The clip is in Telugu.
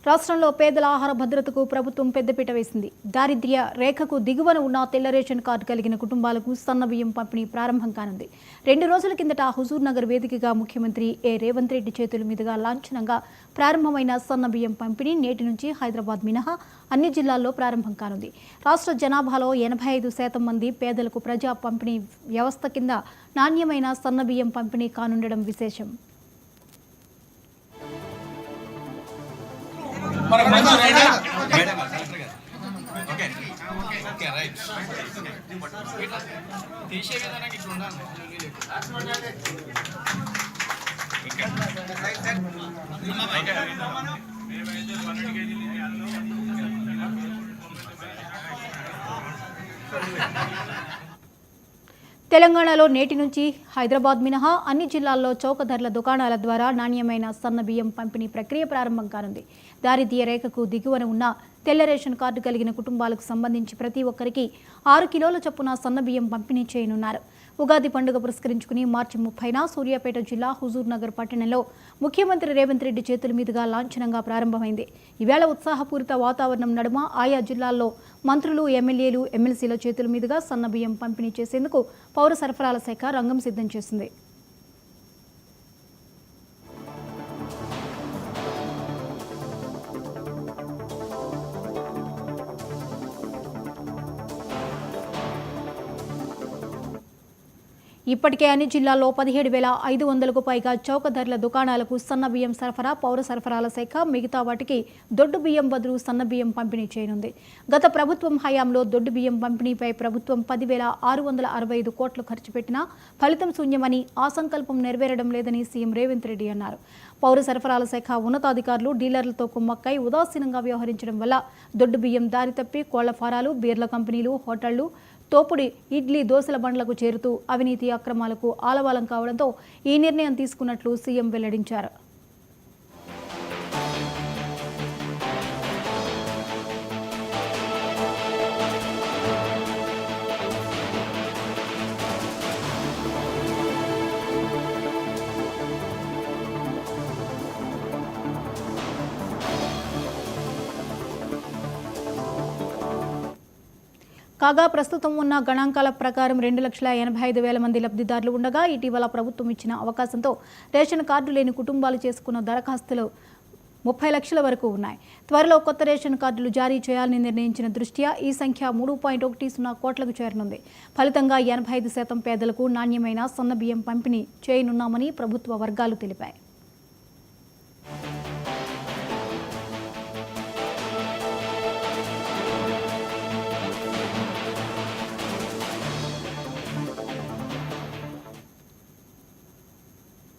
రాష్ట్రంలో పేదల ఆహార భద్రతకు ప్రభుత్వం పెద్దపీట వేసింది. దారిద్ర్య రేఖకు దిగువన ఉన్న తెల్ల రేషన్ కార్డు కలిగిన కుటుంబాలకు సన్నబియ్యం పంపిణీ ప్రారంభం కానుంది. 2 రోజుల కిందట హుజూర్ నగర్ వేదికగా ముఖ్యమంత్రి రేవంత్ రెడ్డి చేతుల మీదుగా లాంఛనంగా ప్రారంభమైన సన్నబియ్యం పంపిణీ నేటి నుంచి హైదరాబాద్ మినహా అన్ని జిల్లాల్లో ప్రారంభం కానుంది. రాష్ట్ర జనాభాలో 85% మంది పేదలకు ప్రజా పంపిణీ వ్యవస్థ కింద నాణ్యమైన సన్నబియ్యం పంపిణీ కానుండడం విశేషం. తెలంగాణలో నేటి నుంచి హైదరాబాద్ మినహా అన్ని జిల్లాల్లో చౌక ధరల దుకాణాల ద్వారా నాణ్యమైన సన్నబియ్యం పంపిణీ ప్రక్రియ ప్రారంభం కానుంది. దారిద్ర్య రేఖకు దిగువన ఉన్న తెల్ల రేషన్ కార్డు కలిగిన కుటుంబాలకు సంబంధించి ప్రతి ఒక్కరికి 6 కిలోల చొప్పున సన్నబియ్యం పంపిణీ చేయనున్నారు. ఉగాది పండుగ పురస్కరించుకుని మార్చి 30న సూర్యాపేట జిల్లా హుజూర్ నగర్ పట్టణంలో ముఖ్యమంత్రి రేవంత్ రెడ్డి చేతుల మీదుగా లాంఛనంగా ప్రారంభమైంది. ఈవేళ ఉత్సాహపూరిత వాతావరణం నడుమ ఆయా జిల్లాల్లో మంత్రులు, ఎమ్మెల్యేలు, ఎమ్మెల్సీల చేతుల మీదుగా సన్నబియ్యం పంపిణీ చేసేందుకు పౌర సరఫరాల శాఖ రంగం సిద్ధం చేసింది. ఇప్పటికే అన్ని జిల్లాల్లో 17,500కు పైగా చౌక ధరల దుకాణాలకు సన్నబియ్యం సరఫరా పౌర సరఫరాల శాఖ మిగతా వాటికి దొడ్డు బియ్యం బదులు సన్నబియ్యం పంపిణీ చేయనుంది. గత ప్రభుత్వం హయాంలో దొడ్డు బియ్యం పంపిణీపై ప్రభుత్వం 10,665 కోట్లు ఖర్చు పెట్టినా ఫలితం శూన్యమని, ఆ సంకల్పం నెరవేరడం లేదని సీఎం రేవంత్ రెడ్డి అన్నారు. పౌర సరఫరాల శాఖ ఉన్నతాధికారులు డీలర్లతో కుమ్మక్కై ఉదాసీనంగా వ్యవహరించడం వల్ల దొడ్డు బియ్యం దారి తప్పి కోళ్ల ఫారాలు, బీర్ల కంపెనీలు, హోటళ్లు, తోపుడి ఇడ్లీ దోశల బండ్లకు చేరుతూ అవినీతి అక్రమాలకు ఆలవాలం కావడంతో ఈ నిర్ణయం తీసుకున్నట్లు సీఎం వెల్లడించారు. కాగా ప్రస్తుతం ఉన్న గణాంకాల ప్రకారం 2,85,000 మంది లబ్ధిదారులు ఉండగా ఇటీవల ప్రభుత్వం ఇచ్చిన అవకాశంతో రేషన్ కార్డు లేని కుటుంబాలు చేసుకున్న దరఖాస్తులు 30 లక్షల వరకు ఉన్నాయి. త్వరలో కొత్త రేషన్ కార్డులు జారీ చేయాలని నిర్ణయించిన దృష్ట్యా ఈ సంఖ్య 3.10 కోట్లకు చేరనుంది. ఫలితంగా 85% పేదలకు నాణ్యమైన సన్నబియ్యం పంపిణీ చేయనున్నామని ప్రభుత్వ వర్గాలు తెలిపాయి.